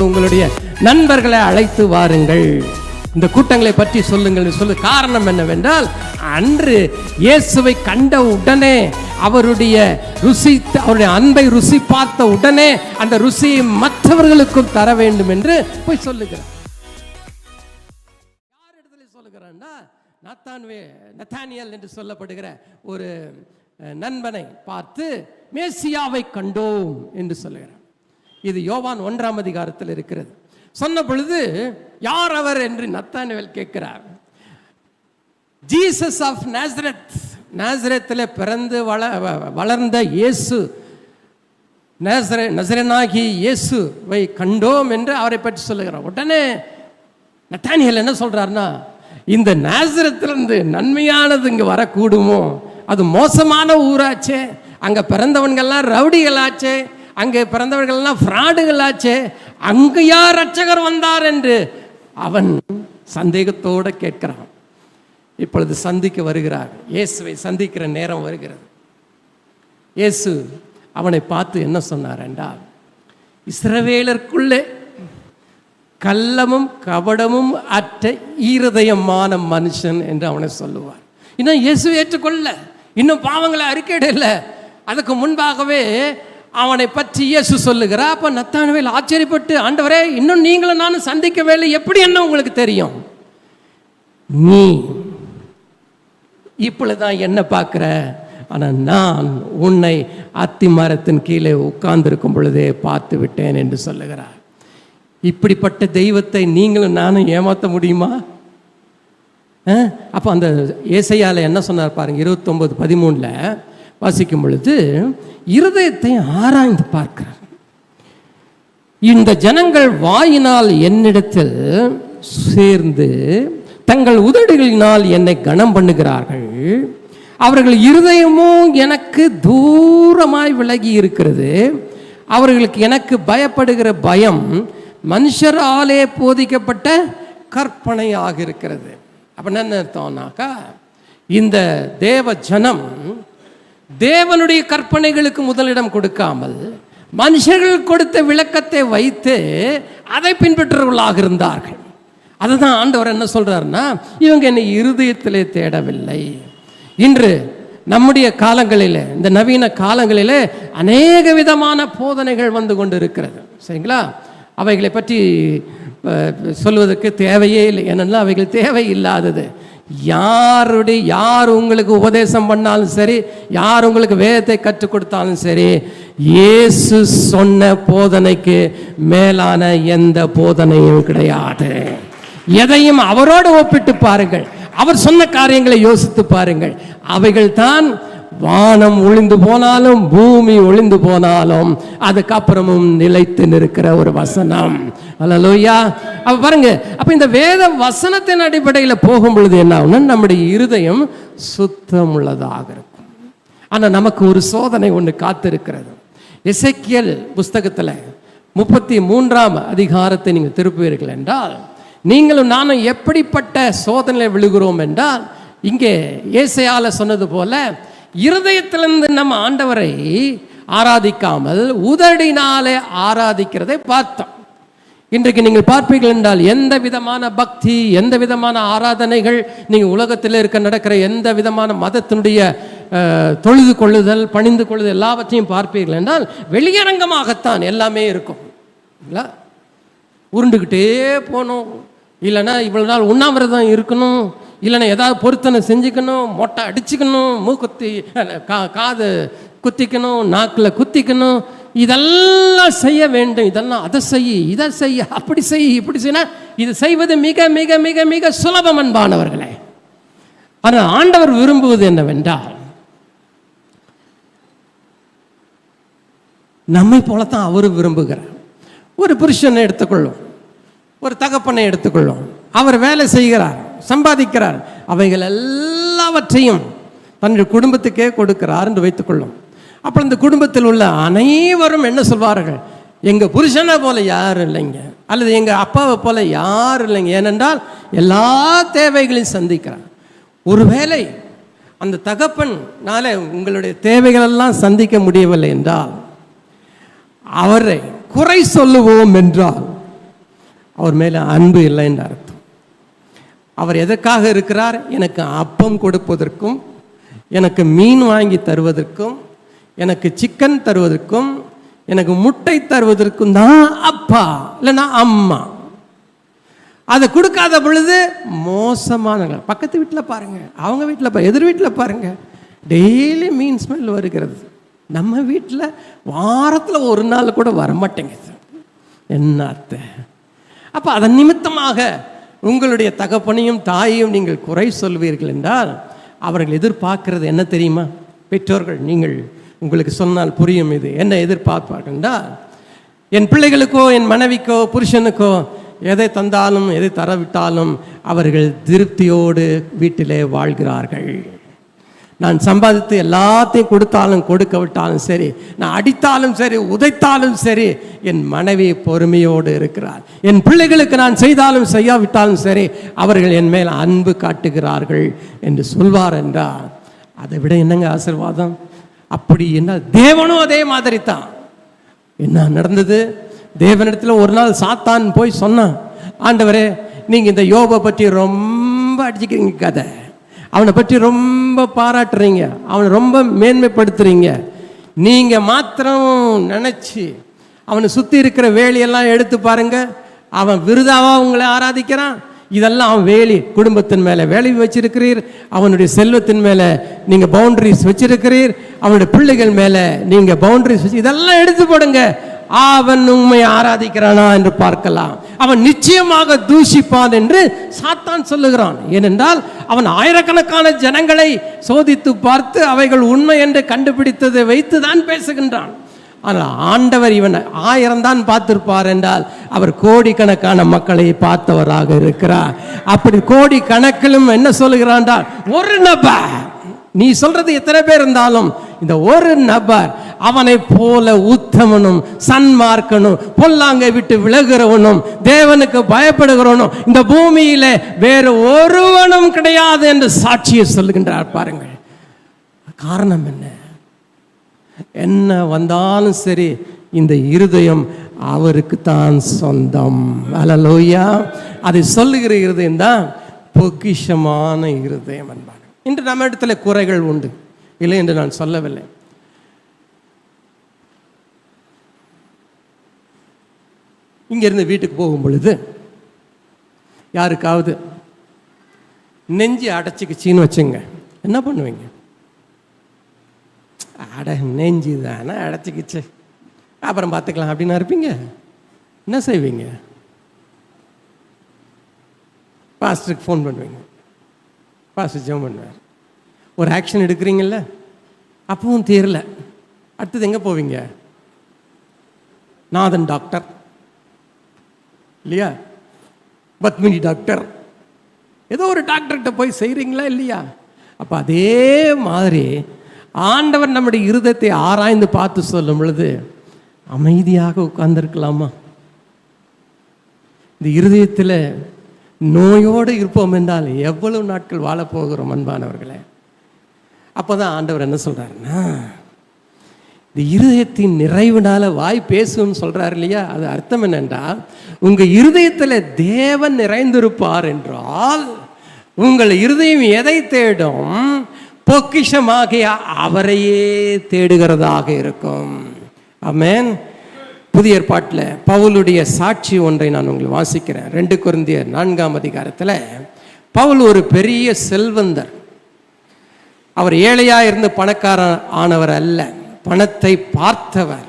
உங்களுடைய நண்பர்களை அழைத்து வாருங்கள், இந்த கூட்டங்களை பற்றி சொல்லுங்கள் சொல்லு. காரணம் என்னவென்றால், அன்று இயேசுவை கண்ட உடனே அவருடைய அன்பை ருசி பார்த்த உடனே அந்த ருசியை மற்றவர்களுக்கும் தர வேண்டும் என்று போய் சொல்லுகிறார். யார் இடத்துல சொல்லுகிறான்னா, நத்தானியேல் என்று சொல்லப்படுகிற ஒரு நண்பனை பார்த்து மேசியாவை கண்டோம் என்று சொல்லுகிறார். இது யோவான் 1ஆம் அதிகாரத்தில் இருக்கிறது. சொன்ன பொழுது யார் அவர் என்று நத்தானியேல் கேட்கிறார். ஜீசஸ் ஆஃப் நாசரத், நாசரத்தில் பிறந்து வளர்ந்த இயேசு, நசரேயனாகிய இயேசுவை கண்டோம் என்று அவரை பற்றி சொல்லுகிறார். உடனே நத்தானியேல் என்ன சொல்றாருன்னா, இந்த நாசரத்திலிருந்து நன்மையானது இங்கு வரக்கூடுமோ? அது மோசமான ஊராச்சே, அங்க பிறந்தவன்கள்லாம் ரவுடிகளாச்சே, அங்கே பிறந்தவர்கள்லாம் ஃப்ராடுகளாச்சே, அங்கு யார் ரட்சகர் வந்தார் என்று அவன் சந்தேகத்தோடு கேட்கிறான். இப்பொழுது சந்திக்க வருகிறார், இயேசுவை சந்திக்கிற நேரம் வருகிறது. இயேசு அவனை பார்த்து என்ன சொன்னார் என்றால், இஸ்ரவேலருக்குள்ளே கள்ளமும் கபடமும் அற்ற இருதயமான மனுஷன் என்று அவனை சொல்லுவார். இன்னும் இயேசு ஏற்றுக்கொள்ள, இன்னும் பாவங்களை அறிக்கையிட இல்லை. அதுக்கு முன்பாகவே அவனை பற்றி இயேசு சொல்லுகிறார். அப்போ நத்தானியேல் ஆச்சரியப்பட்டு, ஆண்டவரே, இன்னும் நீங்களும் நானும் சந்திக்கவே இல்லை, எப்படி என்ன உங்களுக்கு தெரியும்? நீ இப்பொழுதுதான் என்ன பார்க்குற, ஆனால் நான் உன்னை அத்தி மரத்தின் கீழே உட்கார்ந்திருக்கும் பொழுதே பார்த்து விட்டேன் என்று சொல்லுகிறார். இப்படிப்பட்ட தெய்வத்தை நீங்களும் நானும் ஏமாற்ற முடியுமா? அப்போ அந்த ஏசாயால என்ன சொன்னார் பாருங்க, 29:13 வாசிக்கும் பொழுது, இருதயத்தை ஆராய்ந்து பார்க்கிறார். இந்த ஜனங்கள் வாயினால் என்னிடத்தில் சேர்ந்து தங்கள் உதடுகளினால் என்னை கனம் பண்ணுகிறார்கள், அவர்கள் இருதயமும் எனக்கு தூரமாய் விலகி இருக்கிறது, அவர்களுக்கு எனக்கு பயப்படுகிற பயம் மனுஷராலே போதிக்கப்பட்ட கற்பனையாக இருக்கிறது. அப்ப என்ன அர்த்தம்னாக்கா, இந்த தேவ ஜனம் தேவனுடைய கற்பனைகளுக்கு முதலிடம் கொடுக்காமல் மனுஷர்கள் கொடுத்த விளக்கத்தை வைத்து அதை பின்பற்றுவர்களாக இருந்தார்கள். அதுதான் ஆண்டவர் என்ன சொல்றாருன்னா, இவங்க என்னை இருதயத்திலே தேடவில்லை. இன்று நம்முடைய காலங்களில், இந்த நவீன காலங்களில் அநேக விதமான போதனைகள் வந்து கொண்டு இருக்கிறது, சரிங்களா? அவைகளை பற்றி சொல்வதற்கு தேவையே இல்லை, ஏனென்றால் அவைகள் தேவை இல்லாதது. யார் உங்களுக்கு உபதேசம் பண்ணாலும் சரி, யார் உங்களுக்கு வேதத்தை கற்றுக் கொடுத்தாலும் சரி, இயேசு சொன்ன போதனைக்கு மேலான எந்த போதனையும் கிடையாது. எதையும் அவரோடு ஒப்பிட்டு பாருங்கள், அவர் சொன்ன காரியங்களை யோசித்து பாருங்கள். அவைகள் தான் வானம் ஒளிந்து போனாலும் பூமி ஒளிந்து போனாலும் அதுக்கப்புறமும் நிலைத்து நிற்கிற ஒரு வசனம். அல்லேலூயா. அப்ப பாருங்க, அப்ப இந்த வேத வசனத்தின் அடிப்படையில் போகும் பொழுது என்ன ஆகும்னா, நம்முடைய இருதயம் சுத்தம் உள்ளதாக இருக்கும். ஆனா நமக்கு ஒரு சோதனை ஒன்று காத்திருக்கிறது. எசேக்கியேல் புஸ்தகத்தில் 33ஆம் அதிகாரத்தை நீங்கள் திருப்புவீர்கள் என்றால், நீங்களும் நானும் எப்படிப்பட்ட சோதனையை விழுகிறோம் என்றால், இங்கே ஏசாயால சொன்னது போல இருதயத்திலிருந்து நம்ம ஆண்டவரை ஆராதிக்காமல் உதடினாலே ஆராதிக்கிறதை பார்த்தோம். இன்றைக்கு நீங்கள் பார்ப்பீர்கள் என்றால், எந்த விதமான பக்தி, எந்த விதமான ஆராதனைகள், நீங்கள் உலகத்தில் நடக்கிற எந்த விதமான மதத்தினுடைய தொழுது கொள்ளுதல், பணிந்து கொள்ளுதல் எல்லாவற்றையும் பார்ப்பீர்கள் என்றால் வெளியரங்கமாகத்தான் எல்லாமே இருக்கும். இல்லை, உருண்டுக்கிட்டே போகணும், இல்லைன்னா இவ்வளோ நாள் உண்ணாவிரதம் இருக்கணும், இல்லைன்னா ஏதாவது பொருத்தனை செஞ்சுக்கணும், மொட்டை அடிச்சுக்கணும், மூக்குத்தி காது குத்திக்கணும், நாக்கில் குத்திக்கணும், இதெல்லாம் செய்ய வேண்டும். இதெல்லாம் அதை செய்ய, இதை செய்ய, அப்படி செய்ய, இப்படி செய்ய. இது செய்வது மிக மிக மிக மிக சுலபம் அன்பானவர்களே. ஆனால் ஆண்டவர் விரும்புவது என்னவென்றால், நம்மை போலத்தான் அவர் விரும்புகிறார். ஒரு புருஷனை எடுத்துக்கொள்ளும், ஒரு தகப்பனை எடுத்துக்கொள்ளும், அவர் வேலை செய்கிறார், சம்பாதிக்கிறார், அவைகள் எல்லாவற்றையும் தன்னுடைய குடும்பத்துக்கே கொடுக்கிறார் என்று வைத்துக்கொள்ளும். அப்போ இந்த குடும்பத்தில் உள்ள அனைவரும் என்ன சொல்வார்கள், எங்கள் புருஷனை போல யாரும் இல்லைங்க, அல்லது எங்கள் அப்பாவை போல யாரும் இல்லைங்க. ஏனென்றால் எல்லா தேவைகளையும் சந்திக்கிறார். ஒருவேளை அந்த தகப்பனால உங்களுடைய தேவைகளெல்லாம் சந்திக்க முடியவில்லை என்றால், அவரை குறை சொல்லுவோம் என்றால் அவர் மேலே அன்பு இல்லைன்னு அர்த்தம். அவர் எதற்காக இருக்கிறார்? எனக்கு அப்பம் கொடுப்பதற்கும், எனக்கு மீன் வாங்கி தருவதற்கும், எனக்கு சிக்கன் தருவதற்கும், எனக்கு முட்டை தருவதற்கும் தான் அப்பா, இல்லைன்னா அம்மா. அதை கொடுக்காத பொழுது மோசமான பக்கத்து வீட்டில் பாருங்க, அவங்க வீட்டில் எதிர் வீட்டில் பாருங்க, டெய்லி மீன் ஸ்மெல் வருகிறது. நம்ம வீட்டில் வாரத்தில் ஒரு நாள் கூட வரமாட்டேங்குது. என்ன அர்த்தம்? அப்போ அதன் நிமித்தமாக உங்களுடைய தகப்பனையும் தாயையும் நீங்கள் குறை சொல்வீர்கள் என்றால் அவர்கள் எதிர்பார்க்கிறது என்ன தெரியுமா? பெற்றோர்கள், நீங்கள் உங்களுக்கு சொன்னால் புரியும். இது என்ன எதிர்பார்ப்பார்கள் என்றால், என் பிள்ளைகளுக்கோ என் மனைவிக்கோ புருஷனுக்கோ எதை தந்தாலும் எதை தரவிட்டாலும் அவர்கள் திருப்தியோடு வீட்டிலே வாழ்கிறார்கள். நான் சம்பாதித்து எல்லாத்தையும் கொடுத்தாலும் கொடுக்க விட்டாலும் சரி, நான் அடித்தாலும் சரி உதைத்தாலும் சரி, என் மனைவி பொறுமையோடு இருக்கிறார். என் பிள்ளைகளுக்கு நான் செய்தாலும் செய்யாவிட்டாலும் சரி, அவர்கள் என் மேல் அன்பு காட்டுகிறார்கள் என்று சொல்வார் என்றால் அதை விட என்னங்க ஆசீர்வாதம்? அப்படி என்ன, தேவனும் அதே மாதிரி தான். என்ன நடந்தது? தேவனிடத்தில் ஒரு நாள் சாத்தான் போய் சொன்னான், ஆண்டவரே, நீங்கள் இந்த யோபை பற்றி ரொம்ப அடிச்சுக்கிறீங்க கதை, அவனை பற்றி ரொம்ப பாராட்டுறீங்க, அவனை ரொம்ப மேன்மைப்படுத்துறீங்க, நீங்கள் மாத்திரம் நினச்சி அவனை சுற்றி இருக்கிற வேலையெல்லாம் எடுத்து பாருங்க, அவன் விருதாவாக உங்களை ஆராதிக்கிறான். இதெல்லாம் அவன் வேலி, குடும்பத்தின் மேலே வேலை வச்சிருக்கிறீர், அவனுடைய செல்வத்தின் மேலே நீங்கள் பவுண்டரிஸ் வச்சிருக்கிறீர், அவனுடைய பிள்ளைகள் மேலே நீங்கள் பவுண்டரிஸ் வச்சு, இதெல்லாம் எடுத்து போடுங்க, அவன் உண்மையை ஆராதிக்கிறானா என்று பார்க்கலாம். அவன் நிச்சயமாக தூஷிப்பான் என்று சாத்தான் சொல்லுகிறான். ஏனென்றால் அவன் ஆயிரக்கணக்கான ஜனங்களை சோதித்து பார்த்து அவைகள் உண்மை என்று கண்டுபிடித்ததை வைத்து தான் பேசுகின்றான். ஆனால் ஆண்டவர் இவன் 1000 தான் பார்த்திருப்பார் என்றால் அவர் கோடிக்கணக்கான மக்களை பார்த்தவராக இருக்கிறார். அப்படி கோடி கணக்கிலும் என்ன சொல்லுகிறான் என்றால், ஒரு நபர், நீ சொல்றது எத்தனை பேர் இருந்தாலும் இந்த ஒரு நபர் அவனை போல உத்தமனும் சன்மார்க்கனும் பொல்லாங்கை விட்டு விலகிறவனும் தேவனுக்கு பயப்படுகிறவனும் இந்த பூமியில வேறு ஒருவனும் கிடையாது என்று சாட்சியை சொல்லுகின்றார். பாருங்கள், காரணம் என்ன? என்ன வந்தாலும் சரி, இந்த இருதயம் அவருக்கு தான் சொந்தம். அல்லேலூயா! அதை சொல்லுகிற இருதயம் தான் பொக்கிஷமான இருதயம் என்பார். இன்று நம்ம இடத்துல குறைகள் உண்டு, இல்லை என்று நான் சொல்லவில்லை. இங்கிருந்து வீட்டுக்கு போகும் பொழுது யாருக்காவது நெஞ்சு அடைச்சிக்கிச்சின்னு வச்சுங்க, என்ன பண்ணுவீங்க? நெஞ்சு தானே அடைச்சிக்கிச்சு, அப்புறம் பார்த்துக்கலாம் அப்படின்னா இருப்பீங்க? என்ன செய்வீங்க? பாஸ்டருக்கு ஃபோன் பண்ணுவீங்க, பாஸ்டர் ஜெபம் பண்ணுவார், ஒரு ஆக்ஷன் எடுக்கிறீங்கல்ல, அப்பவும் தீரல, அடுத்தது எங்கே போவீங்க? நாதன் டாக்டர் இல்லையா, பத்மினி டாக்டர், ஏதோ ஒரு டாக்டர்கிட்ட போய் செய்கிறீங்களா இல்லையா? அப்போ அதே மாதிரி ஆண்டவர் நம்முடைய இருதயத்தை ஆராய்ந்து பார்த்து சொல்லும் பொழுது அமைதியாக உட்கார்ந்துருக்கலாமா? இந்த இருதயத்தில் நோயோடு இருப்போம் என்றால் எவ்வளவு நாட்கள் வாழப்போகிறோம் அன்பானவர்களே? அப்போ தான் ஆண்டவர் என்ன சொல்கிறாருன்னா, இந்த இருதயத்தின் நிறைவுனால வாய் பேசுன்னு சொல்கிறார் இல்லையா? அது அர்த்தம் என்னென்றால், உங்கள் இருதயத்தில் தேவன் நிறைந்திருப்பார் என்றால் உங்கள் இருதயம் எதை தேடும்? பொக்கிஷமாகிய அவரையே தேடுகிறதாக இருக்கும். ஆமென். புதிய ஏற்பாட்டில் பவுலுடைய சாட்சி ஒன்றை நான் உங்களுக்கு வாசிக்கிறேன். 2 கொரிந்தியர் 4ஆம் அதிகாரத்தில் பவுல் ஒரு பெரிய செல்வந்தர். அவர் ஏழையாக இருந்து பணக்காரர் ஆனவர் அல்ல, பணத்தை பார்த்தவர்,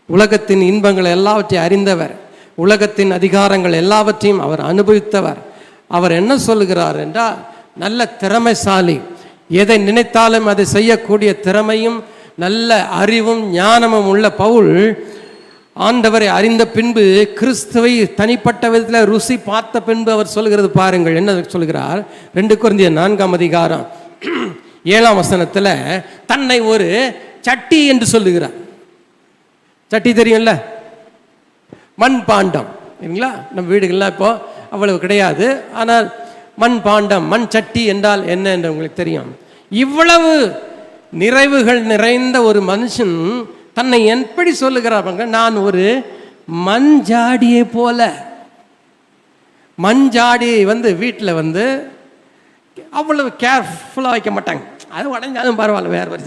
உலகத்தின் இன்பங்கள் எல்லாவற்றையும் அறிந்தவர், உலகத்தின் அதிகாரங்கள் எல்லாவற்றையும் அவர் அனுபவித்தவர். அவர் என்ன சொல்லுகிறார் என்றால், நல்ல திறமைசாலி, எதை நினைத்தாலும் அதை செய்யக்கூடிய திறமையும் நல்ல அறிவும் ஞானமும் உள்ள பவுல் ஆண்டவரை அறிந்த பின்பு, கிறிஸ்துவை தனிப்பட்ட விதத்தில் ருசி பார்த்த பின்பு அவர் சொல்லுகிறது பாருங்கள், என்ன சொல்கிறார்? 2 கொரிந்தியர் 4ஆம் அதிகாரம் 7ஆம் வசனத்தில் தன்னை ஒரு சட்டி என்று சொல்லுகிறார். சட்டி தெரியும்ல, மண் பாண்டம் இல்லைங்களா? நம்ம வீடுகள்லாம் இப்போ அவ்வளவு கிடையாது, ஆனால் மண் பாண்டம், மண் சட்டி என்றால் என்ன என்று உங்களுக்கு தெரியும். இவ்வளவு நிறைவுகள் நிறைந்த ஒரு மனுஷன் தன்னை எப்படி சொல்லுகிறார்? நான் ஒரு மண் ஜாடியை போல. மஞ்சாடி வீட்டில் அவ்வளவு கேர்ஃபுல்லாக வைக்க மாட்டாங்க. அது உடஞ்சாலும் பரவாயில்ல, வேறு ஒரு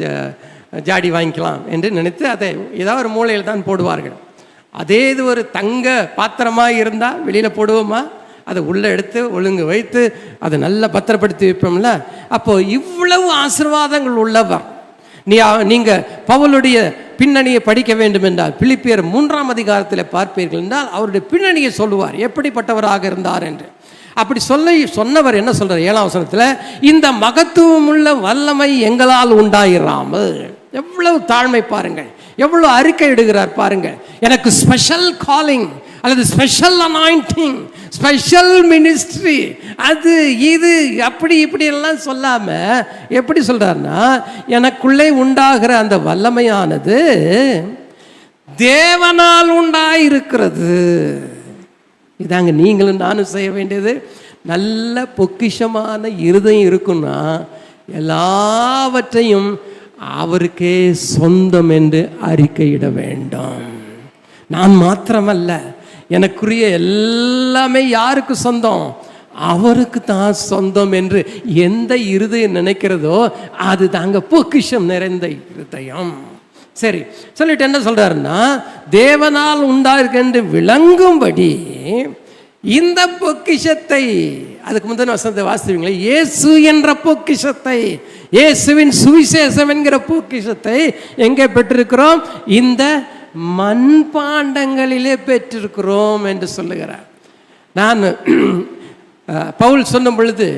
ஜாடி வாங்கிக்கலாம் என்று நினைத்து அதை ஏதாவது ஒரு மூலையில் தான் போடுவார்கள். அதே இது ஒரு தங்க பாத்திரமாக இருந்தால் வெளியில் போடுவோமா? அதை உள்ளே எடுத்து ஒழுங்கு வைத்து அதை நல்லா பத்திரப்படுத்தி வைப்போம்ல. அப்போது இவ்வளவு ஆசீர்வாதங்கள் உள்ளவர். நீங்கள் பவுலுடைய பின்னணியை படிக்க வேண்டும் என்றால் பிலிப்பியர் 3ஆம் அதிகாரத்தில் பார்ப்பீர்கள் என்றால் அவருடைய பின்னணியை சொல்லுவார், எப்படிப்பட்டவராக இருந்தார் என்று. அப்படி சொன்னவர் என்ன சொல்றார் 7ஆம் வசனத்தில், இந்த மகத்துவமுள்ள வல்லமை எங்களால் உண்டாயிராமல். எவ்வளவு தாழ்மை பாருங்கள், எவ்வளவு அறிக்கை இடுகிறார் பாருங்கள். எனக்கு ஸ்பெஷல் காலிங் அல்லது ஸ்பெஷல் அனாயிண்டிங், ஸ்பெஷல் மினிஸ்ட்ரி, அது இது அப்படி இப்படி எல்லாம் சொல்லாம எப்படி சொல்றாருன்னா, எனக்குள்ளே உண்டாகிற அந்த வல்லமையானது தேவனால் உண்டாயிருக்கிறது. இதாங்க நீங்களும் நானும் செய்ய வேண்டியது. நல்ல பொக்கிஷமான இருதயம் இருக்குன்னா எல்லாவற்றையும் அவருக்கே சொந்தம் என்று அறிக்கையிட வேண்டும். நான் மாத்திரமல்ல, எனக்குரிய எல்லாமே யாருக்கு சொந்தம்? அவருக்கு தான் சொந்தம் என்று எந்த இருதயம் நினைக்கிறதோ அது தாங்க பொக்கிஷம் நிறைந்த இருதயம். சரி, சொல்லிட்டு என்ன சொல்றாருன்னா, தேவனால் உண்டாயிருக்கு விளங்கும்படி இந்த பொக்கிஷத்தை, அதுக்கு முந்தின வசனத்தை வாசித்தீங்களே, இயேசு என்ற பொக்கிஷத்தை, இயேசுவின் சுவிசேஷம் என்கிற பொக்கிஷத்தை எங்கே பெற்றிருக்கிறோம்? இந்த மண்பாண்டங்களிலே பெற்றிருக்கிறோம் என்று சொல்லுகிறார். நான் பவுல் சொன்ன பொழுது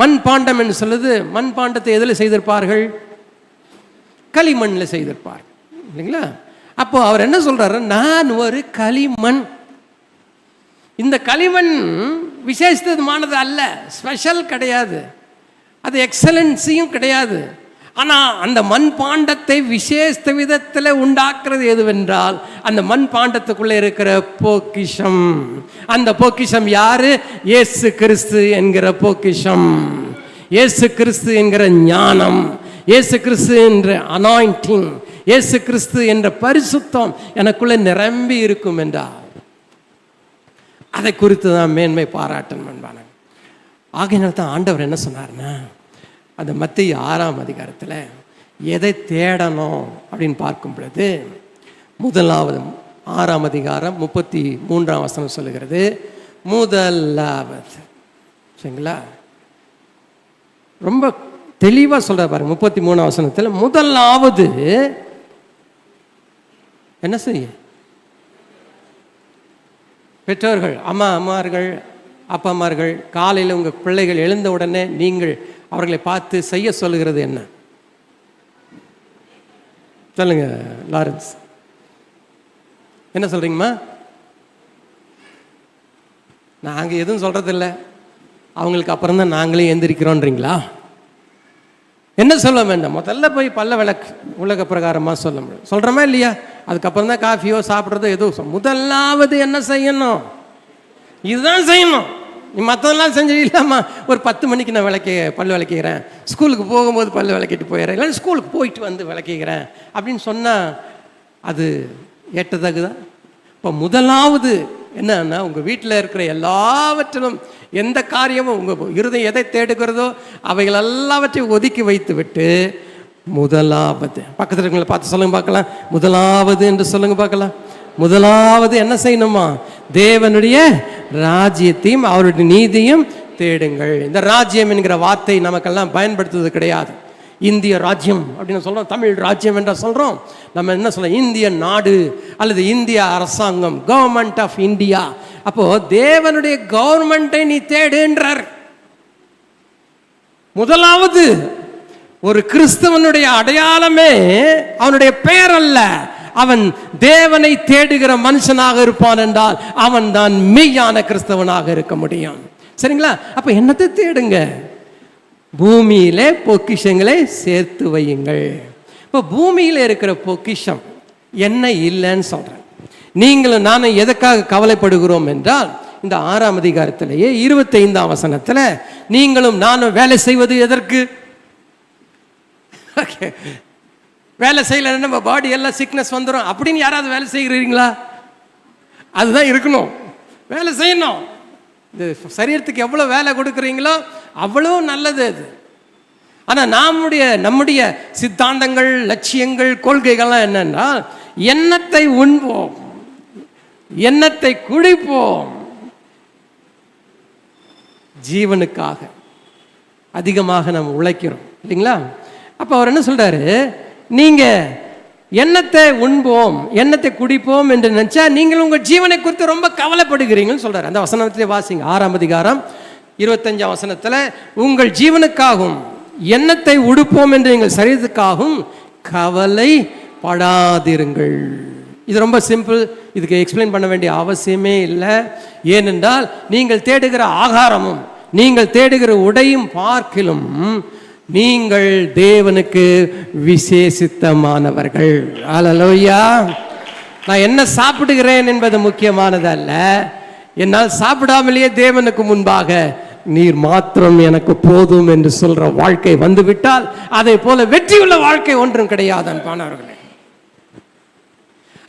மண்பாண்டம் என்று சொல்லுது, மண்பாண்டத்தை எதில் செய்திருப்பார்கள்? களிமண்ணில் செய்திருப்பார் இல்லைங்களா? அப்போ அவர் என்ன சொல்றாரு, நான் ஒரு களிமண். இந்த களிமண் விசேஷமானது அல்ல, ஸ்பெஷல் கிடையாது, அது எக்ஸலன்சியும் கிடையாது. ஆனால் அந்த மண்பாண்டத்தை விசேஷ விதத்தில் உண்டாக்குறது எதுவென்றால் அந்த மண்பாண்டத்துக்குள்ளே இருக்கிற பொக்கிஷம். அந்த பொக்கிஷம் யாரு? இயேசு கிறிஸ்து என்கிற பொக்கிஷம், இயேசு கிறிஸ்து என்கிற ஞானம், இயேசு கிறிஸ்து என்ற அனாயிண்டிங், இயேசு கிறிஸ்து என்ற பரிசுத்தம் எனக்குள்ளே நிரம்பி இருக்கும் என்றால் அதை குறித்து தான் மேன்மை பாராட்டணும் என்பாங்க. ஆகையினால தான் ஆண்டவர் என்ன சொன்னார்னா, அந்த மத்திய 6ஆம் அதிகாரத்தில் எதை தேடணும் அப்படின்னு பார்க்கும் பொழுது, முதலாவது 6ஆம் அதிகாரம் 33ஆம் வசனம் சொல்லுகிறது, முதலாவது. சரிங்களா? ரொம்ப தெளிவாக சொல்ற பாருங்க. 33ஆம் வசனத்தில் முதலாவது என்ன செய்ய? பெற்றோர்கள், அம்மார்கள், அப்பாமார்கள், காலையில் உங்கள் பிள்ளைகள் எழுந்த உடனே நீங்கள் அவர்களை பார்த்து செய்ய சொல்லுகிறது என்ன? சொல்லுங்க லாரன்ஸ், என்ன சொல்றீங்கம்மா? நாங்கள் எதுவும் சொல்றதில்ல, அவங்களுக்கு அப்புறம் தான் நாங்களே எந்திரிக்கிறோன்றீங்களா? என்ன சொல்ல வேண்டாம், முதல்ல போய் பல்ல விளக்கு, உலக பிரகாரமாக சொல்ல முடியும், சொல்கிறோமா இல்லையா? அதுக்கப்புறம் தான் காஃபியோ சாப்பிட்றதோ எதுவும். முதலாவது என்ன செய்யணும்? இதுதான் செய்யணும். நீ மற்றதெல்லாம் செஞ்சு இல்லாமல் ஒரு 10 மணிக்கு நான் பல்லு விளக்கிக்கிறேன், ஸ்கூலுக்கு போகும்போது பல்லு விளக்கிட்டு போயிடுறேன், இல்லை ஸ்கூலுக்கு போயிட்டு வந்து விளக்கிக்கிறேன் அப்படின்னு சொன்னால் அது ஏற்றதகுதா? இப்போ முதலாவது என்னன்னா, உங்கள் வீட்டில் இருக்கிற எல்லாவற்றிலும் எந்த காரியமும் உங்கள் இருதயம் எதை தேடுகிறதோ அவைகள் எல்லாவற்றையும் ஒதுக்கி வைத்து விட்டு முதலாவது, பக்கத்தில் இருக்கிறவங்களை பார்த்து சொல்லுங்க பார்க்கலாம், முதலாவது என்று சொல்லுங்க பார்க்கலாம். முதலாவது என்ன செய்யணுமா? தேவனுடைய ராஜ்யத்தையும் அவருடைய நீதியும் தேடுங்கள். இந்த ராஜ்யம் என்கிற வார்த்தை நமக்கெல்லாம் பயன்படுத்துவது கிடையாது. இந்திய ராஜ்யம் அப்படின்னு சொல்கிறோம், தமிழ் ராஜ்யம் என்ற சொல்கிறோம். நம்ம என்ன சொல்ல, இந்திய நாடு அல்லது இந்திய அரசாங்கம், கவர்மெண்ட் ஆஃப் இந்தியா. அப்போ தேவனுடைய கவர்மெண்ட்டை நீ தேடுன்றார். முதலாவது ஒரு கிறிஸ்தவனுடைய அடையாளமே அவனுடைய பெயர் அல்ல, அவன் தேவனை தேடுகிற மனுஷனாக இருப்பான் என்றால் அவன் தான் மெய்யான கிறிஸ்தவனாக இருக்க முடியும். சரிங்களா? அப்ப என்னத்தை தேடுங்க? பூமியிலே பொக்கிஷங்களை சேர்த்து வையுங்கள். இப்போ பூமியில் இருக்கிற பொக்கிஷம் என்ன இல்லைன்னு சொல்றேன். நீங்களும் நானும் எதற்காக கவலைப்படுகிறோம் என்றால், இந்த 6ஆம் அதிகாரத்திலேயே 25ஆம் வசனத்தில் நீங்களும் நானும் வேலை செய்வது எதற்கு? வேலை செய்யல நம்ம பாடி எல்லாம் சிக்னஸ் வந்துடும் அப்படின்னு யாராவது வேலை செய்கிறீங்களா? அதுதான் இருக்கணும், வேலை செய்யணும். இந்த சரீரத்துக்கு எவ்வளோ வேலை கொடுக்குறீங்களோ அவ்வளோ நல்லது அது. ஆனால் நம்முடைய சித்தாந்தங்கள், லட்சியங்கள், கொள்கைகள்லாம் என்னன்னா, எண்ணத்தை உண்போம், எண்ணத்தை குடிப்போம், ஜீவனுக்காக அதிகமாக நம்ம உழைக்கிறோம் இல்லைங்களா? அப்போ அவர் என்ன சொல்றாரு, நீங்க எண்ணத்தை உண்போம், எண்ணத்தை குடிப்போம் என்று நினைச்சா நீங்கள் உங்கள் ஜீவனை குறித்து ரொம்ப கவலைப்படுகிறீங்கன்னு சொல்றாரு. அந்த வசனத்திலே வாசிங்க, 6ஆம் அதிகாரம் 25ஆம் வசனத்துல, உங்கள் ஜீவனுக்காகவும் எண்ணத்தை உடுப்போம் என்று நீங்கள் சரீரத்துக்காகவும் கவலைப்படாதிருங்கள். இது ரொம்ப சிம்பிள், இதுக்கு எக்ஸ்பிளைன் பண்ண வேண்டிய அவசியமே இல்லை. ஏனென்றால் நீங்கள் தேடுகிற ஆகாரமும் நீங்கள் தேடுகிற உடையும் பார்க்கிலும் நீங்கள் தேவனுக்கு விசேஷித்தமானவர்கள். அல்லேலூயா. நான் என்ன சாப்பிடுகிறேன் என்பது முக்கியமானது அல்ல. என்னால் சாப்பிடாமலேயே தேவனுக்கு முன்பாக நீர் மாத்திரம் எனக்கு போதும் என்று சொல்ற வாழ்க்கை வந்துவிட்டால் அதை போல வெற்றியுள்ள வாழ்க்கை ஒன்றும் கிடையாது அன்பானவர்களே.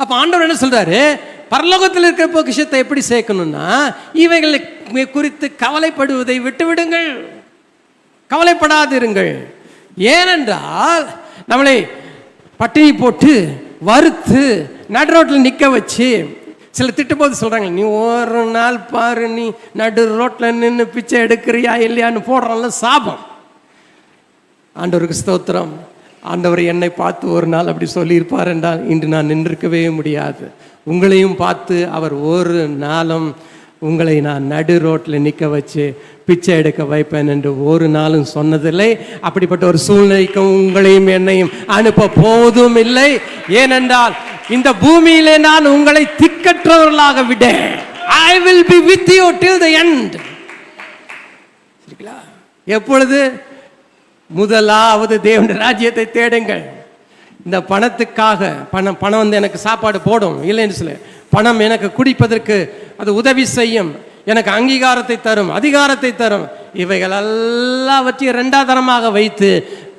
அப்ப ஆண்டவர் என்ன சொல்றாரு, பரலோகத்தில் இருக்கிற பொக்கிஷத்தை எப்படி சேர்க்கணும்னா, இவைகளை குறித்து கவலைப்படுவதை விட்டுவிடுங்கள், கவலைப்படாதிருங்கள். ஏனென்றால் நம்மளை பட்டினி போட்டு வறுத்து நடு ரோட்டில் நிற்க வச்சு, சில திட்டும்போது சொல்றாங்க, நீ ஒரு நாள் பாரு, நீ நடு ரோட்டில் நின்று பிச்சை எடுக்கிறியா இல்லையான்னு போடுறான்ல சாபம். ஆண்டவருக்கு ஸ்தோத்திரம். ஆண்டவர் என்னை பார்த்து ஒரு நாள் அப்படி சொல்லியிருப்பார் என்றால் இன்று நான் நின்றிருக்கவே முடியாது. உங்களையும் பார்த்து அவர் ஒரு நாளும் உங்களை நான் நடு ரோட்டில் நிற்க வச்சு பிச்சை எடுக்க வைப்பேன் என்று ஒரு நாளும் சொன்னதில்லை. அப்படிப்பட்ட ஒரு சூழ்நிலைக்கும் உங்களையும் என்னையும் அனுப்ப போவதும் இல்லை. ஏனென்றால் இந்த பூமியிலே நான் உங்களை திக்கற்றவர்களாக விடேன். I will be with you till the end. சரிங்களா? எப்பொழுது? முதலாவது தேவனுடைய ராஜ்யத்தை தேடுங்கள். இந்த பணத்துக்காக, பணம் வந்து எனக்கு சாப்பாடு போடும் இல்லைன்னு சொல்லு, பணம் எனக்கு குடிப்பதற்கு அது உதவி செய்யும், எனக்கு அங்கீகாரத்தை தரும், அதிகாரத்தை தரும், இவைகள் எல்லாவற்றையும் இரண்டாதரமாக வைத்து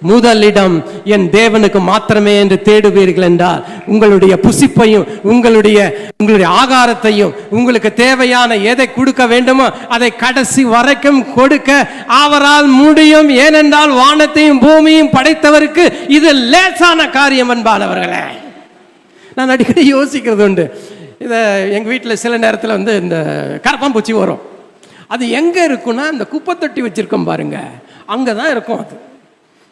முதலிடம் என் தேவனுக்கு மாத்திரமே என்று தேடுவீர்கள் என்றால் உங்களுடைய புசிப்பையும் உங்களுடைய ஆகாரத்தையும் உங்களுக்கு தேவையான எதை கொடுக்க வேண்டுமோ அதை கடைசி வரைக்கும் கொடுக்க அவரால் முடியும். ஏனென்றால் வானத்தையும் பூமியும் படைத்தவருக்கு இது லேசான காரியம் என்பானவர்களே. நான் அடிக்கடி யோசிக்கிறது உண்டு. இதை எங்கள் வீட்டில் சில நேரத்தில் வந்து இந்த கரப்பாம்பூச்சி வரும். அது எங்கே இருக்குன்னா, இந்த குப்பை தொட்டி வச்சுருக்கோம் பாருங்க, அங்கே தான் இருக்கும். அது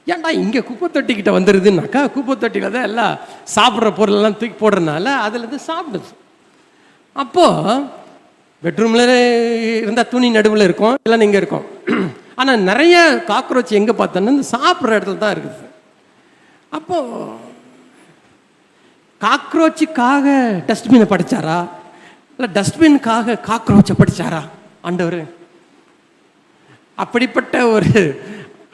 ஏன்டா இங்கே குப்பை தொட்டிக்கிட்ட வந்துடுதுன்னாக்கா, குப்பை தொட்டியில் தான் எல்லாம் சாப்பிட்ற பொருளெல்லாம் தூக்கி போடுறதுனால அதுலேருந்து சாப்பிடுது. அப்போது பெட்ரூமில் இருந்தால் துணி நடுவில் இருக்கும், எல்லாம் இங்கே இருக்கும். ஆனால் நிறைய காக்ரோச் எங்கே பார்த்தோன்னா இந்த சாப்பிட்ற இடத்துல தான் இருக்குது. அப்போது காக்ரோச்சுக்காக டஸ்ட்பினை படித்தாரா இல்லை டஸ்ட்பினுக்காக காக்ரோச்சை படித்தாரா ஆண்டவர்? அப்படிப்பட்ட ஒரு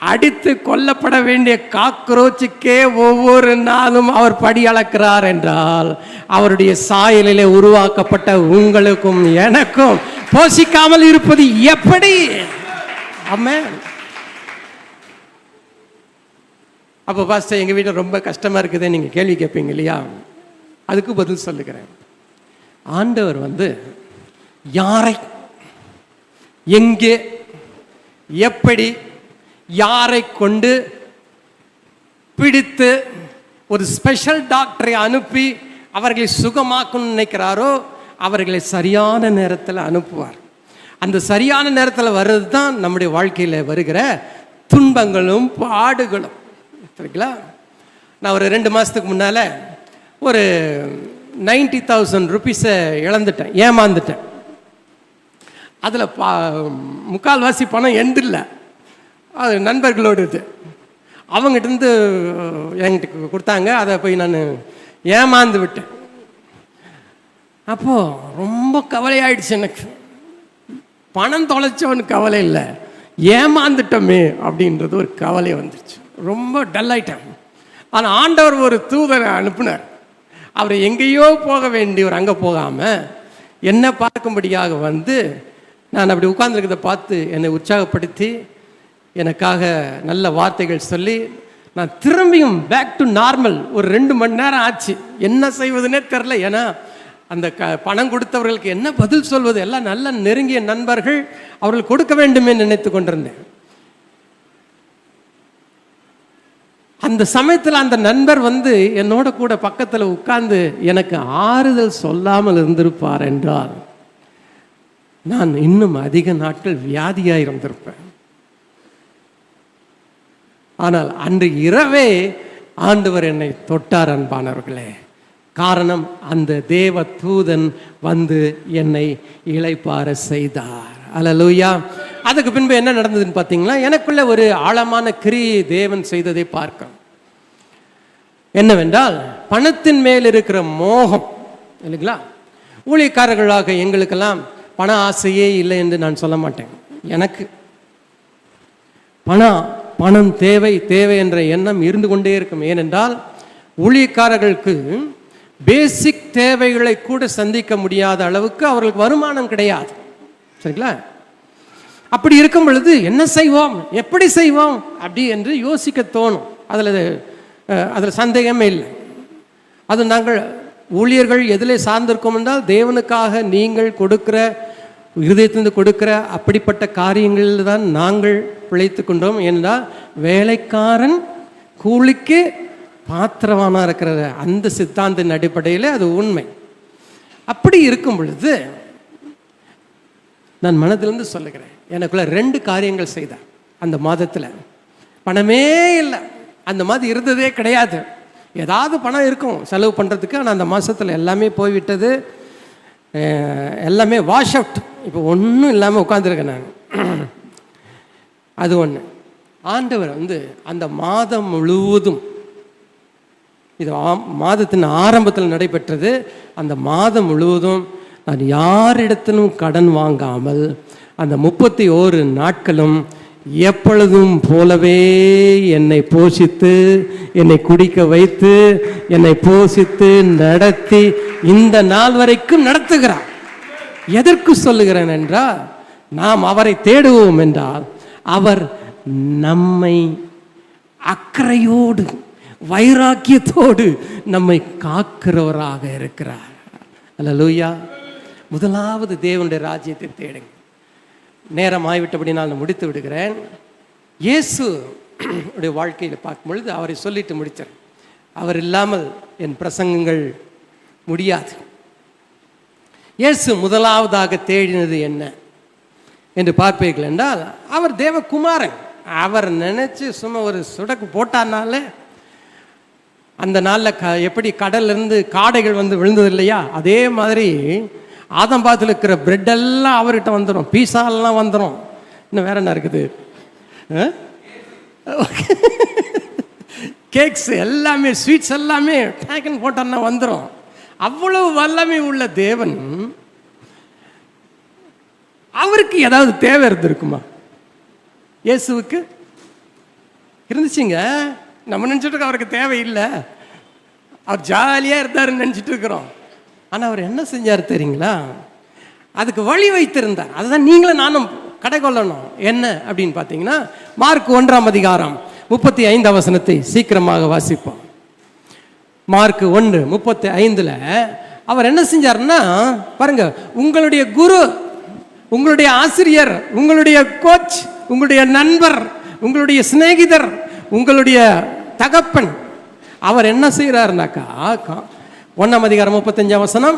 அடித்து கொல்லப்பட வேண்டிய காக்ரோச்சுக்கே ஒவ்வொரு நாளும் அவர் படி அளக்கிறார் என்றால், அவருடைய சாயலிலே உருவாக்கப்பட்ட உங்களுக்கும் எனக்கும் போஷிக்காமல் இருப்பது எப்படி? ஆமென். அப்போ பாஸ்டர் எங்கள் வீட்டில் ரொம்ப கஷ்டமாக இருக்குதே நீங்கள் கேள்வி கேட்பீங்க இல்லையா? அதுக்கு பதில் சொல்லுகிறேன். ஆண்டவர் வந்து யாரை, எங்கே, எப்படி, யாரை கொண்டு பிடித்து ஒரு ஸ்பெஷல் டாக்டரை அனுப்பி அவர்களை சுகமாக்கணும்னு நினைக்கிறாரோ அவர்களை சரியான நேரத்தில் அனுப்புவார். அந்த சரியான நேரத்தில் வர்றது தான் நம்முடைய வாழ்க்கையில் வருகிற துன்பங்களும் பாடுகளும். சரிங்களா? நான் ஒரு 2 மாதத்துக்கு முன்னால் ஒரு 90,000 ருபீஸை இழந்துட்டேன், ஏமாந்துட்டேன். அதில் முக்கால்வாசி பணம் எந்தில்லை, அது நண்பர்களோடு இது. அவங்ககிட்டருந்து என்கிட்ட கொடுத்தாங்க, அதை போய் நான் ஏமாந்து விட்டேன். அப்போது ரொம்ப கவலையாயிடுச்சு எனக்கு. பணம் தொலைச்சவனுக்கு கவலை இல்லை, ஏமாந்துட்டோமே அப்படின்றது ஒரு கவலை வந்துடுச்சு. ரொம்ப டல்லாயிட்டேன். ஆனால் ஆண்டவர் ஒரு தூதரை அனுப்புனார். அவர் எங்கேயோ போக வேண்டியவர் அங்கே போகாமல் என்னை பார்க்கும்படியாக வந்து, நான் அப்படி உட்கார்ந்துருக்கிறத பார்த்து என்னை உற்சாகப்படுத்தி எனக்காக நல்ல வார்த்தைகள் சொல்லி நான் திரும்பியும் பேக் டு நார்மல். ஒரு 2 மணி நேரம் ஆச்சு, என்ன செய்வதுன்னே தெரில. ஏன்னா அந்த பணம் கொடுத்தவர்களுக்கு என்ன பதில் சொல்வது? எல்லாம் நல்ல நெருங்கிய நண்பர்கள், அவர்கள் கொடுக்க வேண்டுமே நினைத்து கொண்டிருந்தேன். அந்த சமயத்தில் அந்த நண்பர் என்னோட கூட பக்கத்தில் உட்கார்ந்து எனக்கு ஆறுதல் சொல்லாமல் இருந்திருப்பார் என்றால் நான் இன்னும் அதிக நாட்கள் வியாதியாக இருந்திருப்பேன். ஆனால் அன்று இரவே ஆண்டவர் என்னை தொட்டார் அன்பானவர்களே. காரணம், அந்த தேவ தூதன் என்னை இளைப்பாற செய்தார். அல்லேலூயா. அதுக்கு பின்பு என்ன நடந்ததுன்னு பார்த்தீங்களா, எனக்குள்ள ஒரு ஆழமான கிரியை தேவன் செய்ததை பார்க்கிறோம். என்னவென்றால், பணத்தின் மேல் இருக்கிற மோகம் இல்லைங்களா. ஊழியக்காரர்களாக எங்களுக்கெல்லாம் பண ஆசையே இல்லை என்று நான் சொல்ல மாட்டேன். எனக்கு பணம் தேவை என்ற எண்ணம் இருந்து கொண்டே இருக்கும். ஏனென்றால் ஊழியக்காரர்களுக்கு பேசிக் தேவைகளை கூட சந்திக்க முடியாத அளவுக்கு அவர்களுக்கு வருமானம் கிடையாது. சரிங்களா? அப்படி இருக்கும் பொழுது என்ன செய்வோம், எப்படி செய்வோம் அப்படி என்று யோசிக்க தோணும். அதில் சந்தேகமே இல்லை. அது நாங்கள் ஊழியர்கள் எதிலே சார்ந்திருக்கோம் என்றால், தேவனுக்காக நீங்கள் கொடுக்கிற, இருதயத்திலிருந்து கொடுக்கிற அப்படிப்பட்ட காரியங்களில் தான் நாங்கள் பிழைத்து கொண்டோம். என்றால் வேலைக்காரன் கூலிக்கு பாத்திரவானாக இருக்கிற அந்த சித்தாந்தின் அடிப்படையில் அது உண்மை. அப்படி இருக்கும் பொழுது நான் மனதிலிருந்து சொல்லுகிறேன், எனக்குள்ள 2 காரியங்கள் செய்தேன். அந்த மாதத்தில் பணமே இல்லை, அந்த மாதிரி இருந்ததே கிடையாது. ஏதாவது பணம் இருக்கும் செலவு பண்ணுறதுக்கு, ஆனால் அந்த மாதத்தில் எல்லாமே போய்விட்டது, எல்லாமே வாஷ் அவுட். இப்போ ஒன்றும் இல்லாமல் உட்காந்துருக்கேன் நான். அது ஒன்று. ஆண்டவர் அந்த மாதம் முழுவதும், இது மாதத்தின் ஆரம்பத்தில் நடைபெற்றது, அந்த மாதம் முழுவதும் நான் யாரிடத்திலும் கடன் வாங்காமல் அந்த 31 நாட்களும் எப்பொழுதும் போலவே என்னை போஷித்து, என்னை குடிக்க வைத்து, என்னை போஷித்து நடத்தி இந்த நாள் வரைக்கும் நடத்துகிறார். எதற்கு சொல்லுகிறேன் என்றால், நாம் அவரை தேடுவோம் என்றால் அவர் நம்மை அக்கறையோடு வைராக்கியத்தோடு நம்மை காக்கிறவராக இருக்கிறார். அல்லேலூயா. முதலாவது தேவனுடைய ராஜ்யத்தை தேடுங்க. நேரம் ஆகிவிட்டபடி நான் முடித்து விடுகிறேன். இயேசு உடைய வாழ்க்கையில் பார்க்கும் பொழுது அவரை சொல்லிட்டு முடித்தேன். அவர் இல்லாமல் என் பிரசங்கங்கள் முடியாது. இயேசு முதலாவதாக தேடினது என்ன என்று பார்ப்பீர்கள் என்றால், அவர் தேவகுமாரன். அவர் நினைச்சு சும்மா ஒரு சுடக்கு போட்டானால அந்த நாளில் எப்படி கடல்லிருந்து காடைகள் விழுந்தது இல்லையா, அதே மாதிரி ஆதம்பாத்தில் இருக்கிற பிரெட் எல்லாம் அவர்கிட்ட வந்துடும், பீஸாலாம் வந்துடும். இன்னும் வேற என்ன இருக்குது, கேக்ஸ் எல்லாமே, ஸ்வீட்ஸ் எல்லாமே டேக்கன் போட்டான்னா வந்துடும். அவ்வளவு வல்லமை உள்ள தேவன், அவருக்கு ஏதாவது தேவை இருந்திருக்குமா? இயேசுவுக்கு இருந்துச்சுங்க. நம்ம நினச்சிட்டு இருக்கோம் அவருக்கு தேவையில்லை, அவர் ஜாலியாக இருந்தாருன்னு நினச்சிட்டு இருக்கிறோம். ஆனால் அவர் என்ன செஞ்சார் தெரியுங்களா? அதுக்கு வழி வைத்திருந்தார். அதுதான் நீங்களும் நானும் கடை கொள்ளணும். என்ன அப்படின்னு பார்த்தீங்கன்னா, மார்க் 1:35 சீக்கிரமாக வாசிப்போம். மார்க் 1:35 அவர் என்ன செஞ்சார்னா, பாருங்க, உங்களுடைய குரு, உங்களுடைய ஆசிரியர், உங்களுடைய கோச், உங்களுடைய நண்பர், உங்களுடைய சிநேகிதர், உங்களுடைய தகப்பன், அவர் என்ன செய்யறாருனாக்கா, 1:35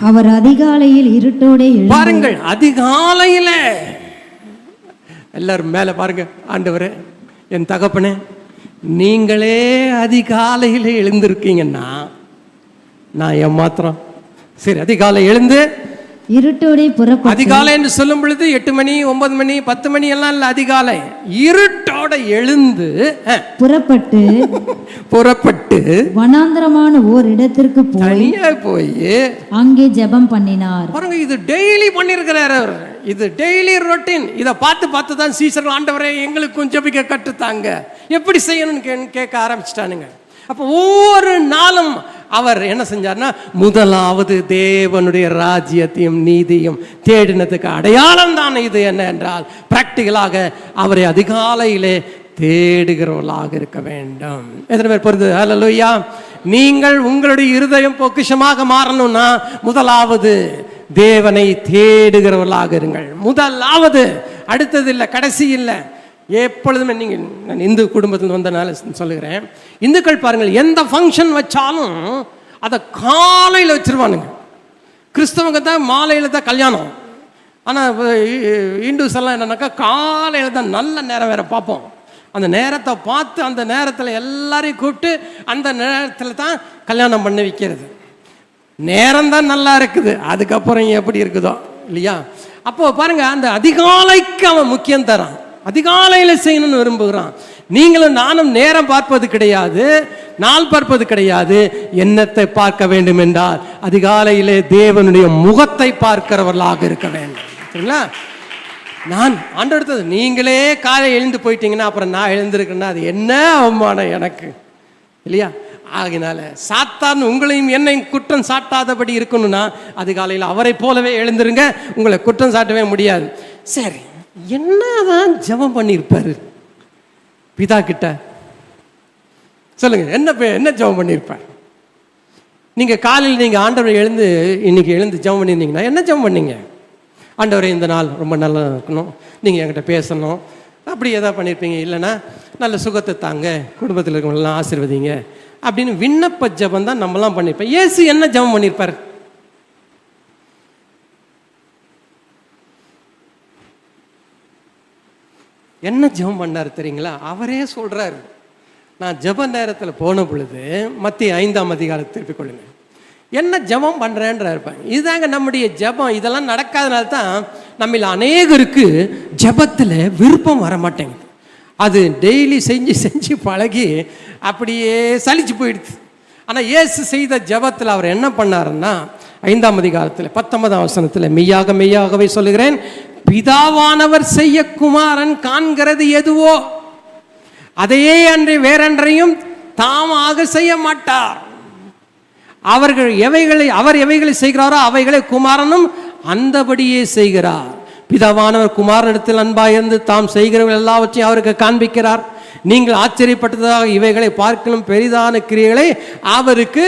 அவர் அதிகாலையில் இருட்டோடே பாருங்கள், அதிகாலையில எல்லாரும் மேல பாருங்க, ஆண்டவரே, என் தகப்பனே, நீங்களே அதிகாலையில் எழுந்திருக்கீங்கன்னா நான் ஏமாத்திரம். சரி, அதிகாலை எழுந்து இருட்டோடே புறப்பட்டு, அதிகாலை என்று சொல்லும் பொழுது 8 மணி 9 மணி 10 மணி எல்லாம் இல்லை, அதிகாலை இருட்டோட எழுந்து புறப்பட்டு வனாந்தரமான ஓர் இடத்திற்கு போய் அங்கே ஜெபம் பண்ணினார். பாருங்க, இது டெய்லி பண்ணிருக்கிறார் அவர். இது டெய்லி ரொட்டீன். இதை பார்த்து தான் சீசர்கள், ஆண்டவரே எங்களுக்கும் ஜெபிக்க கற்றுத்தாங்க, எப்படி செய்யணும்னு கேட்க ஆரம்பிச்சிட்டானுங்க. அப்போ ஒவ்வொரு நாளும் அவர் என்ன செஞ்சார்னா, முதலாவது தேவனுடைய ராஜ்யத்தையும் நீதியும் தேடினதுக்கு அடையாளம் தான் இது. என்ன என்றால், பிராக்டிகலாக அவரை அதிகாலையிலே தேடுகிறவர்களாக இருக்க வேண்டும். எத்தனை பேர் பொறுத்து? ஹல்லேலூயா. நீங்கள் உங்களுடைய இருதயம் பொக்கிஷமாக மாறணும்னா முதலாவது தேவனை தேடுகிறவர்களாக இருங்கள். முதலாவது, அடுத்தது இல்லை, கடைசி இல்லை. எப்பொழுதுமே நீங்கள், நான் இந்து குடும்பத்தில் வந்தனால சொல்லுகிறேன், இந்துக்கள் பாருங்கள், எந்த ஃபங்க்ஷன் வச்சாலும் அதை காலையில் வச்சிருவானுங்க. கிறிஸ்தவங்க தான் மாலையில் தான் கல்யாணம். ஆனால் இந்துஸ் எல்லாம் என்னன்னாக்கா காலையில் தான் நல்ல நேரம் வேற பார்ப்போம். அந்த நேரத்தை பார்த்து அந்த நேரத்தில் எல்லாரையும் கூப்பிட்டு அந்த நேரத்தில் தான் கல்யாணம் பண்ணி வைக்கிறது. நேரம் தான் நல்லா இருக்குது, அதுக்கப்புறம் எப்படி இருக்குதோ இல்லையா? அப்போ பாருங்க, அந்த அதிகாலைக்கு அவன் முக்கியம் தரான், அதிகாலையில் செய்யணும்னு விரும்புகிறான். நீங்களும் நானும் நேரம் பார்ப்பது கிடையாது, நாள் பார்ப்பது கிடையாது. என்னத்தை பார்க்க வேண்டும் என்றால் அதிகாலையிலே தேவனுடைய முகத்தை பார்க்கிறவர்களாக இருக்க வேண்டும். சரிங்களா? நான் ஆண்டெடுத்தது, நீங்களே காலை எழுந்து போயிட்டீங்கன்னா அப்புறம் நான் எழுந்திருக்கேன்னா அது என்ன அவமானம் எனக்கு இல்லையா? ஆகினால சாத்தான் உங்களையும் என்னையும் குற்றம் சாட்டாதபடி இருக்கணும்னா அதிகாலையில் அவரை போலவே எழுந்துருங்க, உங்களை குற்றம் சாட்டவே முடியாது. சரி, என்னதான் ஜெபம் பண்ணியிருப்பாரு பிதா கிட்ட? சொல்லுங்க, என்ன ஜெபம் பண்ணியிருப்பார்? நீங்க காலையில் நீங்க ஆண்டவரை இன்னைக்கு எழுந்து ஜெபம் பண்ணியிருந்தீங்கன்னா என்ன ஜெபம் பண்ணீங்க? ஆண்டவரே, இந்த நாள் ரொம்ப நல்லா இருக்கணும், நீங்கள் என்கிட்ட பேசணும், அப்படி எதாவது பண்ணியிருப்பீங்க. இல்லைன்னா நல்ல சுகத்தை தாங்க, குடும்பத்தில் இருக்கவங்களெல்லாம் ஆசீர்வதிங்க அப்படின்னு விண்ணப்ப ஜெபம் தான் நம்மலாம் பண்ணியிருப்போம். இயேசு என்ன ஜெபம் பண்ணியிருப்பார்? என்ன ஜெபம் பண்ணார் தெரியுங்களா? அவரே சொல்றாரு. நான் ஜெப நேரத்தில் போன பொழுது மத்திய 5ஆம் அதிகாரத்தை திருப்பிக் கொள்ளுங்க, என்ன ஜெபம் பண்ணுறேன்ற இருப்பேன். இதுதாங்க நம்முடைய ஜெபம். இதெல்லாம் நடக்காதனால தான் நம்மள அநேகருக்கு ஜெபத்தில் விருப்பம் வர மாட்டேங்குது. அது டெய்லி செஞ்சு பழகி அப்படியே சலிச்சு போயிடுது. ஆனால் இயேசு செய்த ஜெபத்தில் அவர் என்ன பண்ணாருன்னா 5ஆம் அதிகாரத்தில் 19ஆம் வசனத்தில், மெய்யாக மெய்யாகவே சொல்லுகிறேன், பிதாவானவர் செய்ய குமாரன் காண்கிறது எதுவோ அதையே அன்றி வேறென்றையும் தாமாக செய்ய மாட்டார். அவர் எவைகளை செய்கிறாரோ அவைகளை குமாரனும் அந்தபடியே செய்கிறார். பிதாவானவர் குமாரனிடத்தில் அன்பாயிருந்து தாம் செய்கிறவர்கள் எல்லாவற்றையும் அவருக்கு காண்பிக்கிறார். நீங்கள் ஆச்சரியப்பட்டதாக இவைகளை பார்க்கலும் பெரிதான கிரியைகளை அவருக்கு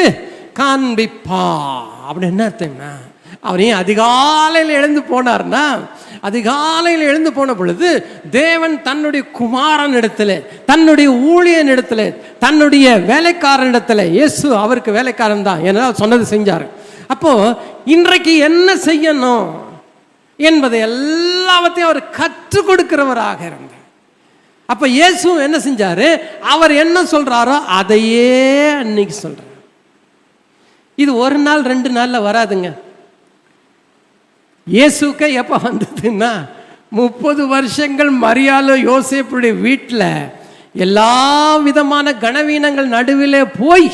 காண்பிப்பார். அப்படி என்ன அர்த்தம்னா, அவர் ஏன் அதிகாலையில் எழுந்து போனார்னா, அதிகாலையில் எழுந்து போன பொழுது தேவன் தன்னுடைய குமாரனிடத்தில், தன்னுடைய ஊழியனிடத்தில், தன்னுடைய வேலைக்காரனிடத்தில், இயேசு அவருக்கு வேலைக்காரன் தான், ஏன்னா சொன்னது செஞ்சார். அப்போ இன்றைக்கு என்ன செய்யணும் என்பதை எல்லாவற்றையும் அவர் கற்றுக் கொடுக்கிறவராக இருந்தார். அப்ப இயேசு என்ன செஞ்சாரு? அவர் என்ன சொல்றாரோ அதையே அன்னைக்கு சொல்றார். இது ஒரு நாள் 2 நாள்ல வராதுங்க. இயேசுக்கு எப்போ வந்ததுன்னா 30 வருஷங்கள் மரியாதை யோசேப்புடைய வீட்டில் எல்லா விதமான கனவீனங்கள் நடுவிலே போய்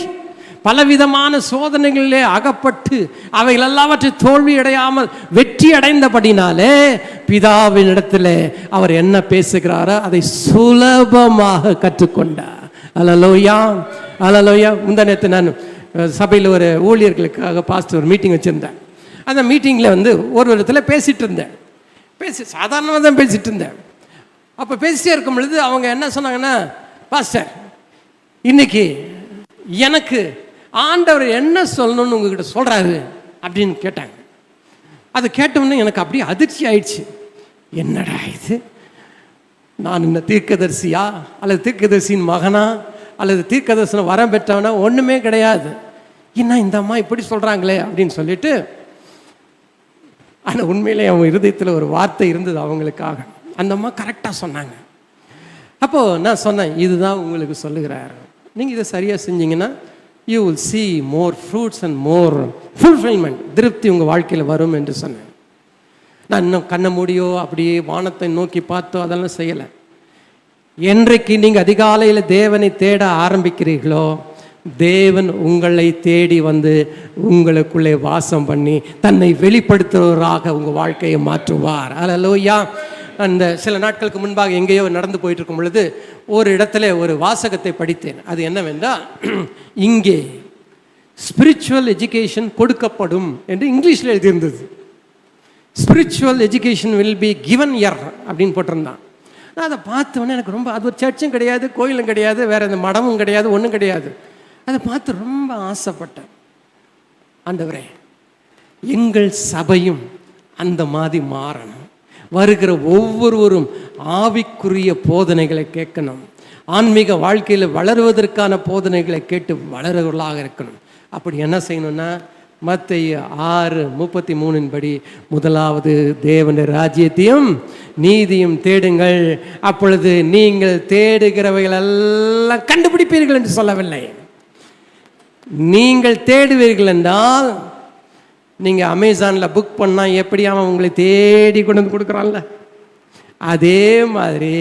பலவிதமான சோதனைகளிலே அகப்பட்டு அவைகள் எல்லாவற்றை தோல்வி அடையாமல் வெற்றி அடைந்தபடினாலே பிதாவின் இடத்துல அவர் என்ன பேசுகிறாரோ அதை சுலபமாக கற்றுக்கொண்டார். அல்லேலூயா, அல்லேலூயா. முந்தானேத்து நான் சபையில் ஒரு ஊழியர்களுக்காக பாஸ்டர் ஒரு மீட்டிங் வச்சுருந்தேன். அந்த மீட்டிங்கில் ஒரு இடத்துல பேசிகிட்டு இருந்தேன். சாதாரணமாக தான் பேசிகிட்டு இருந்தேன். அப்போ பேசிட்டே இருக்கும் பொழுது அவங்க என்ன சொன்னாங்கன்னா, பாஸ்டர் இன்னைக்கு எனக்கு ஆண்டவர் என்ன சொல்லணும்னு உங்ககிட்ட சொல்கிறாரு அப்படின்னு கேட்டாங்க. அது கேட்டோன்னே எனக்கு அப்படியே அதிர்ச்சி ஆயிடுச்சு. என்னடா இது, நான் என்ன தீர்க்கதரிசியா அல்லது தீர்க்கதரிசியின் மகனா அல்லது தீர்க்கதரிசனம் வரம் பெற்றவனா? ஒன்றுமே கிடையாது. என்ன இந்த அம்மா இப்படி சொல்கிறாங்களே அப்படின்னு சொல்லிட்டு, ஆனால் உண்மையிலே அவங்க இருதயத்தில் ஒரு வார்த்தை இருந்தது அவங்களுக்காக. அந்த அம்மா கரெக்டாக சொன்னாங்க. அப்போது நான் சொன்னேன், இதுதான் உங்களுக்கு சொல்லுகிறார், நீங்கள் இதை சரியாக செஞ்சீங்கன்னா you will see more fruits and more fulfillment, திருப்தி உங்கள் வாழ்க்கையில் வரும் என்று சொன்னேன். நான் இன்னும் கண்ண மூடியோ அப்படியே வானத்தை நோக்கி பார்த்தோ அதெல்லாம் செய்யலை. என்றைக்கு நீங்கள் அதிகாலையில் தேவனை தேட ஆரம்பிக்கிறீர்களோ தேவன் உங்களை தேடி வந்து உங்களுக்குள்ளே வாசம் பண்ணி தன்னை வெளிப்படுத்துவராக உங்கள் வாழ்க்கையை மாற்றுவார். அல்லேலூயா. அந்த சில நாட்களுக்கு முன்பாக எங்கேயோ நடந்து போயிட்டு இருக்கும் பொழுது ஒரு இடத்துல ஒரு வாசகத்தை படித்தேன். அது என்னவென்றால், இங்கே ஸ்பிரிச்சுவல் எஜுகேஷன் கொடுக்கப்படும் என்று இங்கிலீஷில் எழுதியிருந்தது. Spiritual education will be given year அப்படின்னு போட்டிருந்தான். நான் அதை பார்த்தோன்னே எனக்கு ரொம்ப, அது ஒரு சர்ச்சும் கிடையாது, கோயிலும் கிடையாது, வேற எந்த மடமும் கிடையாது, ஒன்றும் கிடையாது. அதை பார்த்து ரொம்ப ஆசைப்பட்டேன். ஆண்டவரே, எங்கள் சபையும் அந்த மாதிரி மாறணும். வருகிற ஒவ்வொருவரும் ஆவிக்குரிய போதனைகளை கேட்கணும். ஆன்மீக வாழ்க்கையில் வளருவதற்கான போதனைகளை கேட்டு வளருவர்களாக இருக்கணும். அப்படி என்ன செய்யணும்னா, மத்தேயு 6:33 படி முதலாவது தேவனுடைய ராஜ்யத்தையும் நீதியும் தேடுங்கள், அப்பொழுது நீங்கள் தேடுகிறவைகள் எல்லாம் கண்டுபிடிப்பீர்கள் என்று சொல்லவில்லை. நீங்கள் தேடுவீர்கள் என்றால், நீங்கள் அமேசானில் புக் பண்ணால் எப்படி அவன் உங்களை தேடி கொண்டு வந்து கொடுக்குறான்ல, அதே மாதிரி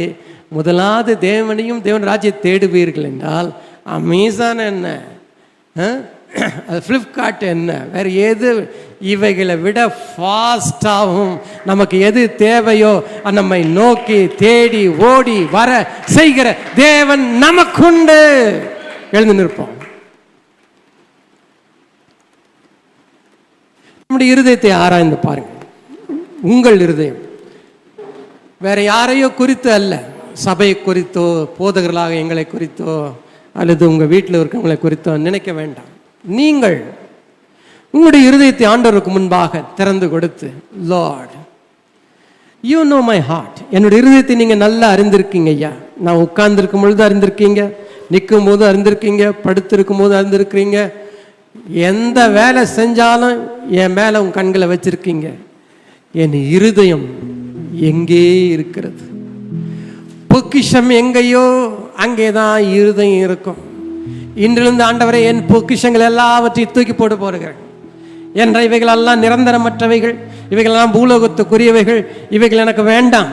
முதலாவது தேவனையும் தேவன் ராஜ்யத்தை தேடுவீர்கள் என்றால், அமேசான் என்ன, ஃப்ளிப்கார்ட் என்ன, வேறு எது இவைகளை விட ஃபாஸ்டாகவும் நமக்கு எது தேவையோ நம்மை நோக்கி தேடி ஓடி வர செய்கிற தேவன் நமக்குண்டு. எழுந்து நிற்போம். நம்முடைய இருதயத்தை ஆராய்ந்து பாருங்க. உங்கள் இருதயம் வேற யாரையோ குறித்து அல்ல, சபையை குறித்தோ போதகர்களாக எங்களை குறித்தோ அல்லது உங்கள் வீட்டில் இருக்கிறவங்களை குறித்தோ நினைக்க வேண்டாம். நீங்கள் உங்களுடைய இருதயத்தை ஆண்டவருக்கு முன்பாக திறந்து கொடுத்து, Lord, you know my heart, என்னுடைய இருதயத்தை நீங்கள் நல்லா அறிந்திருக்கீங்க ஐயா. நான் உட்கார்ந்துருக்கும் பொழுது அறிந்திருக்கீங்க, நிற்கும் போது அறிந்திருக்கீங்க, படுத்திருக்கும் போது அறிந்திருக்கிறீங்க. எந்த வேலை செஞ்சாலும் என் மேலே உன் கண்களை வச்சிருக்கீங்க. என் இருதயம் எங்கே இருக்கிறது? பொக்கிஷம் எங்கேயோ அங்கே தான் இருதயம் இருக்கும். இன்றிலிருந்து ஆண்டவரை, என் பொக்கிஷங்கள் எல்லாவற்றையும் தூக்கி போட்டு போடுகிறேன் என்ற இவைகளெல்லாம் நிரந்தரமற்றவைகள், இவைகளெல்லாம் பூலோகத்துக்குரியவைகள், இவைகள் எனக்கு வேண்டாம்.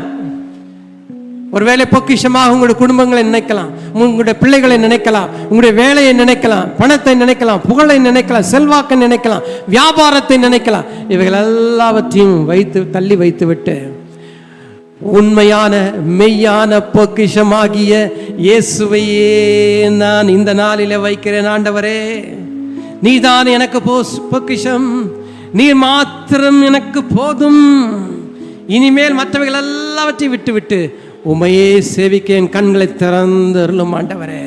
ஒருவேளை பொக்கிஷமாக உங்களுடைய குடும்பங்களை நினைக்கலாம், உங்களுடைய பிள்ளைகளை நினைக்கலாம், உங்களுடைய வேலையை நினைக்கலாம், பணத்தை நினைக்கலாம், புகழை நினைக்கலாம், செல்வாக்கை நினைக்கலாம், வியாபாரத்தை நினைக்கலாம். இவைகள் எல்லாவற்றையும் தள்ளி வைத்து விட்டு உண்மையான மெய்யான பொக்கிஷமாகிய இயேசுவையே நான் இந்த நாளில வைக்கிறேன். ஆண்டவரே, நீதான் எனக்கு பொக்கிஷம், நீர் மாத்திரம் எனக்கு போதும். இனிமேல் மற்றவைகள் எல்லாவற்றையும் விட்டு விட்டு உமையே சேவிக்க என் கண்களை திறந்தருளும் ஆண்டவரே.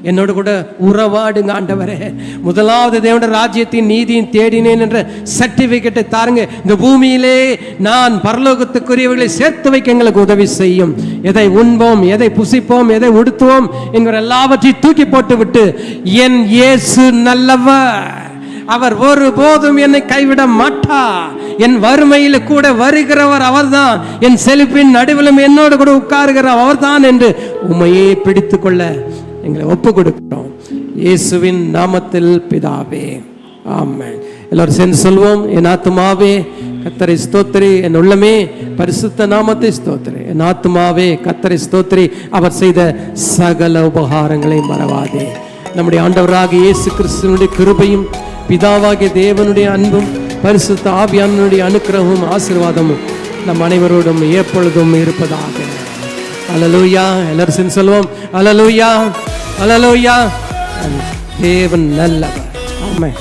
என்னோடு கூட உறவாடுங்க ஆண்டவரே. முதலாவது தேவனுடைய ராஜ்யத்தின் நீதியும் தேடினேன் என்ற சர்டிபிகேட்டை தாருங்க. இந்த பூமியிலே நான் பரலோகத்துக்குரியவர்களை சேர்த்து வைக்க எங்களுக்கு உதவி செய்யும். எதை உண்போம், எதை புசிப்போம், எதை உடுத்துவோம் என்கிற எல்லாவற்றையும் தூக்கி போட்டு விட்டு, என் இயேசு நல்லவர், அவர் ஒருபோதும் என்னை கைவிட மாட்டார், என் வறுமையில் கூட வருகிறவர் அவர்தான், என் செழிப்பின் நடுவிலும் என்னோடு கூட உட்காருகிறவர் அவர்தான் என்று உம்மையே பிடித்து கொள்ள எங்களை ஒப்பு கொடுக்கிறோம். இயேசுவின் நாமத்தில் பிதாவே, ஆமென். எல்லாரும் சேர்ந்து சொல்வோம். என் ஆத்துமாவே கர்த்தரை ஸ்தோத்திரி, என் உள்ளமே பரிசுத்த நாமத்தை ஸ்தோத்திரி. என் ஆத்துமாவே கர்த்தரை ஸ்தோத்திரி, அவர் செய்த சகல உபகாரங்களை மறவாதே. நம்முடைய ஆண்டவராக இயேசு கிறிஸ்துவினுடைய கிருபையும் பிதாவாகிய தேவனுடைய அன்பும் பரிசுத்த ஆவியானவருடைய அனுக்கிரகமும் ஆசீர்வாதமும் நம் அனைவரோடும் எப்பொழுதும் இருப்பதாக. அல்லேலூயா. எல்லாரும் சொல்லுவோம், அல்லேலூயா, அல்லேலூயா. தேவன் நல்லவர். ஆமென்.